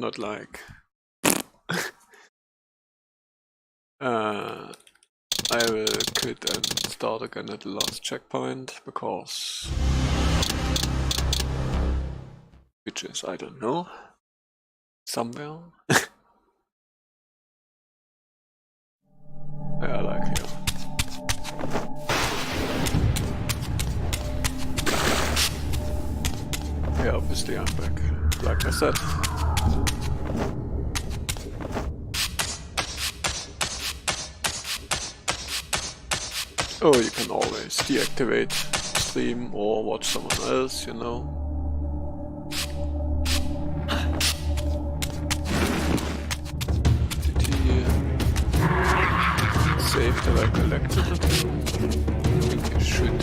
not like. I will quit and start again at the last checkpoint, because... which is, I don't know, somewhere. Yeah, I like here. Yeah, obviously I'm back, like I said. Oh, you can always deactivate stream or watch someone else, you know. Did he save that I collected it? I think he should.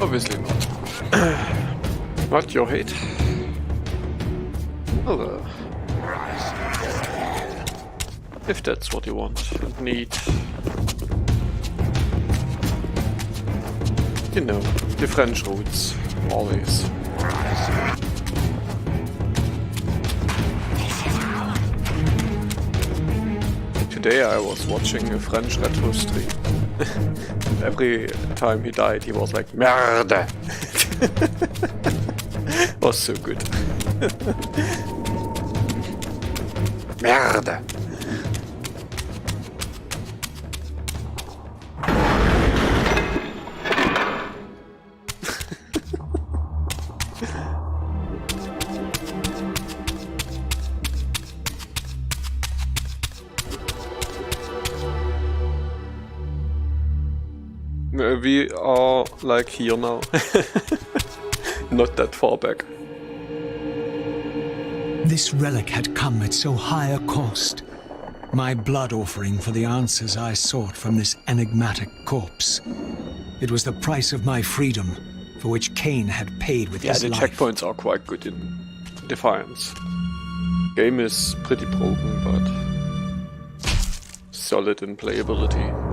Obviously not. What, your hate? Well, if that's what you want and need. You know, the French roots, always. Today I was watching a French retro stream. Every time he died, he was like, Merde! Was so good. Merde! We are like here now, not that far back. This relic had come at so high a cost. My blood offering for the answers I sought from this enigmatic corpse. It was the price of my freedom, for which Kain had paid with his life. Yeah, the checkpoints are quite good in Defiance. Game is pretty broken, but solid in playability.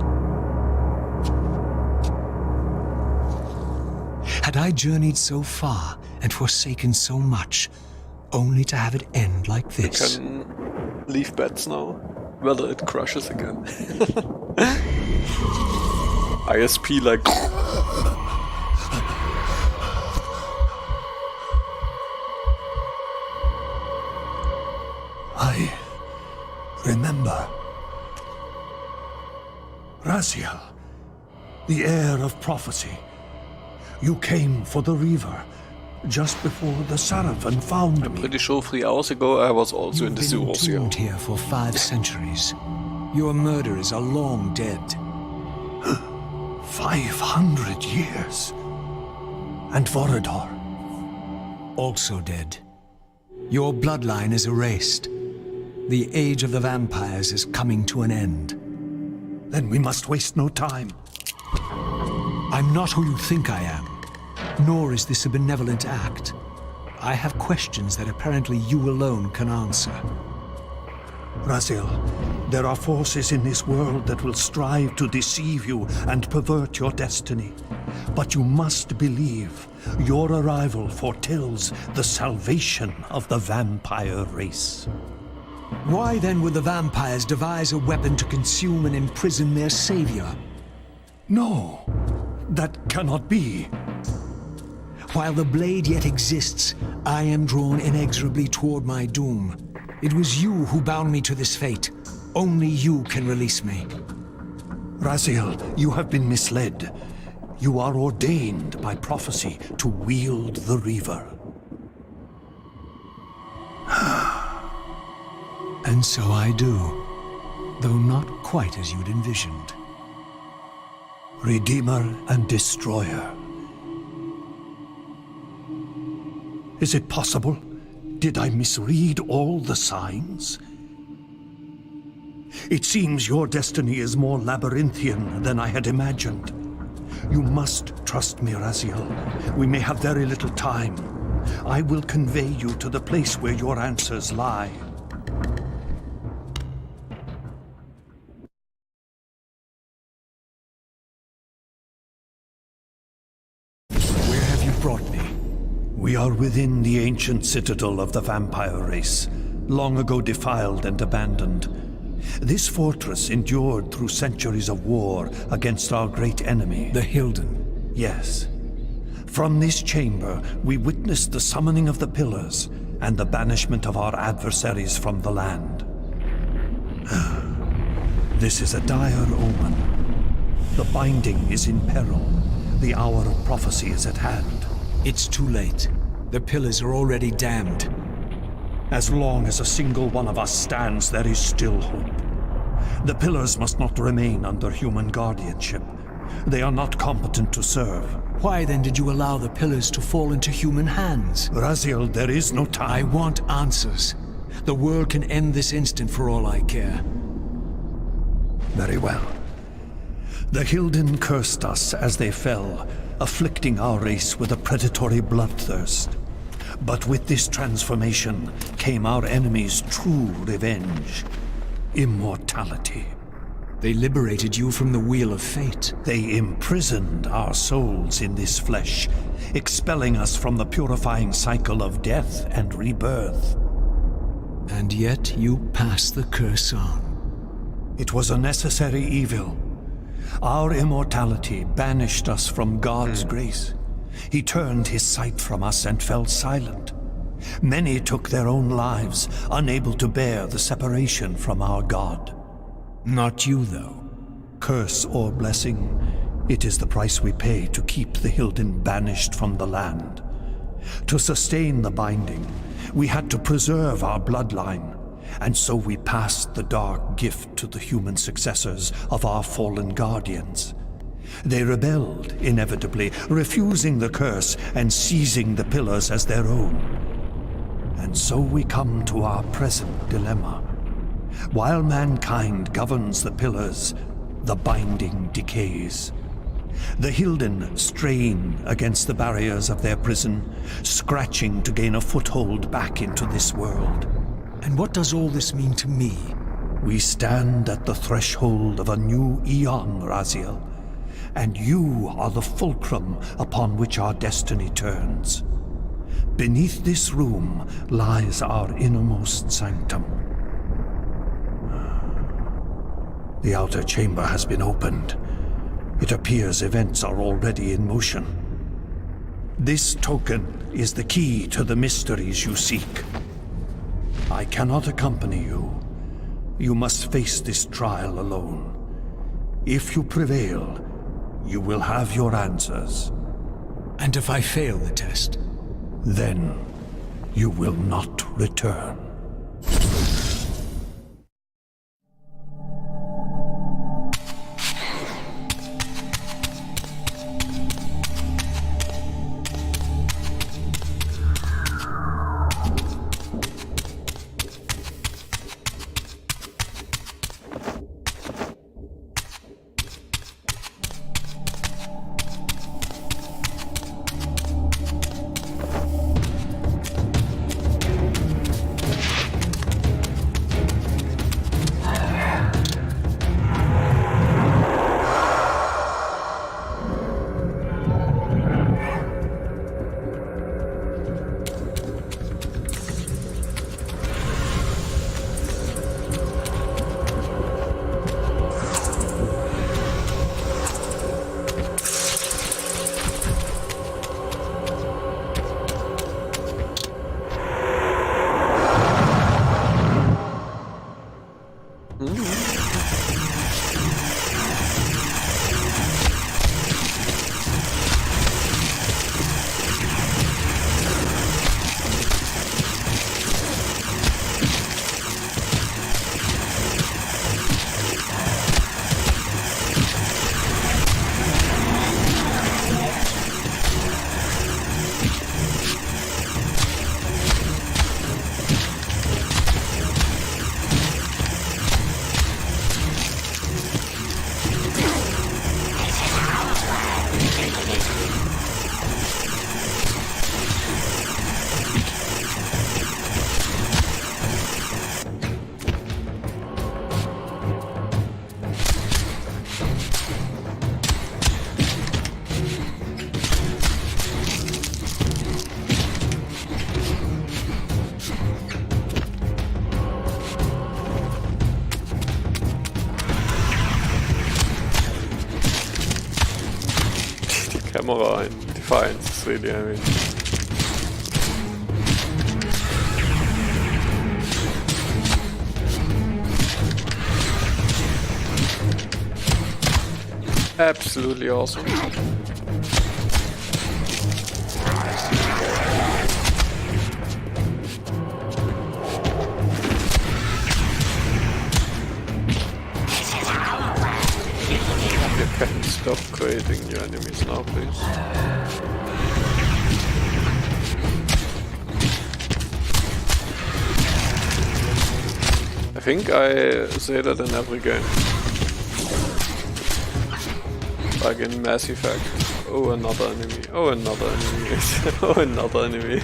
Had I journeyed so far and forsaken so much, only to have it end like this? You can leave bets now, whether it crashes again. ISP like... I remember. Raziel, the heir of prophecy. You came for the Reaver, just before the Seraphim found I'm me. pretty sure 3 hours ago I was also in the sewers here. You've been entombed here for 5 centuries. Your murderers are long dead. 500 years. And Vorador? Also dead. Your bloodline is erased. The age of the vampires is coming to an end. Then we must waste no time. I'm not who you think I am, nor is this a benevolent act. I have questions that apparently you alone can answer. Raziel, there are forces in this world that will strive to deceive you and pervert your destiny. But you must believe your arrival foretells the salvation of the vampire race. Why then would the vampires devise a weapon to consume and imprison their savior? No, that cannot be. While the blade yet exists, I am drawn inexorably toward my doom. It was you who bound me to this fate. Only you can release me. Raziel, you have been misled. You are ordained by prophecy to wield the Reaver. And so I do, though not quite as you'd envisioned. Redeemer and Destroyer. Is it possible? Did I misread all the signs? It seems your destiny is more labyrinthian than I had imagined. You must trust me, Raziel. We may have very little time. I will convey you to the place where your answers lie. We are within the ancient citadel of the vampire race, long ago defiled and abandoned. This fortress endured through centuries of war against our great enemy. The Hilden. Yes. From this chamber, we witnessed the summoning of the pillars and the banishment of our adversaries from the land. This is a dire omen. The binding is in peril. The hour of prophecy is at hand. It's too late. The pillars are already damned. As long as a single one of us stands, there is still hope. The pillars must not remain under human guardianship. They are not competent to serve. Why then did you allow the pillars to fall into human hands? Raziel, there is no I time. want answers. The world can end this instant for all I care. Very well. The Hilden cursed us as they fell, afflicting our race with a predatory bloodthirst. But with this transformation came our enemy's true revenge. Immortality. They liberated you from the wheel of fate. They imprisoned our souls in this flesh, expelling us from the purifying cycle of death and rebirth. And yet you pass the curse on. It was a necessary evil. Our immortality banished us from God's grace. He turned his sight from us and fell silent. Many took their own lives, unable to bear the separation from our God. Not you, though. Curse or blessing, it is the price we pay to keep the Hilden banished from the land. To sustain the binding, we had to preserve our bloodline, and so we passed the dark gift to the human successors of our fallen guardians. They rebelled, inevitably, refusing the curse and seizing the pillars as their own. And so we come to our present dilemma. While mankind governs the pillars, the binding decays. The Hilden strain against the barriers of their prison, scratching to gain a foothold back into this world. And what does all this mean to me? We stand at the threshold of a new eon, Raziel, and you are the fulcrum upon which our destiny turns. Beneath this room lies our innermost sanctum. The outer chamber has been opened. It appears events are already in motion. This token is the key to the mysteries you seek. I cannot accompany you. You must face this trial alone. If you prevail, you will have your answers. And if I fail the test? Then you will not return. camera in Defiance, really, I mean. Absolutely awesome. You can stop creating new enemies now, please. I think I say that in every game. Like in Mass Effect. Oh, another enemy. Oh, another enemy. Oh, another enemy.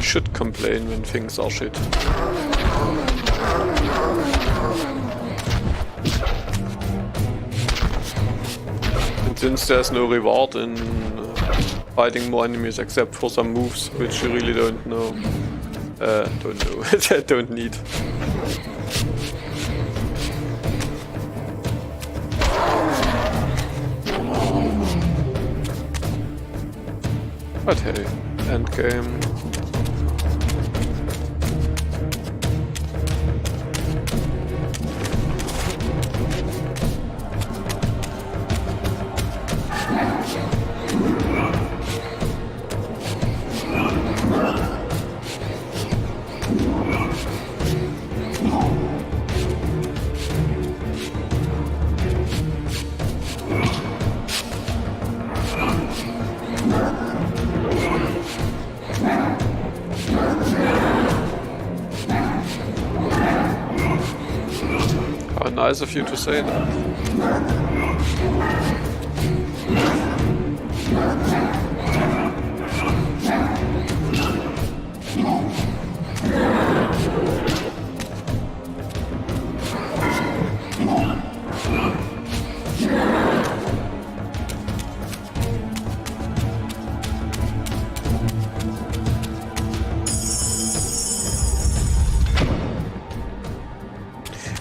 Should complain when things are shit. And since there's no reward in fighting more enemies except for some moves which you really don't know, don't need. But hey, endgame. How nice of you to say that.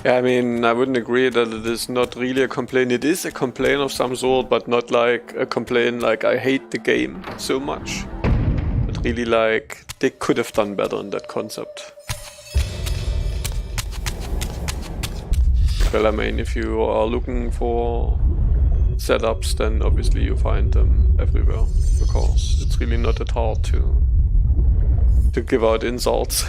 Yeah, I mean, I wouldn't agree that it is not really a complaint. It is a complaint of some sort, but not like a complaint like I hate the game so much. But really like, they could have done better in that concept. Well, I mean, if you are looking for setups, then obviously you find them everywhere. Because it's really not that hard to give out insults.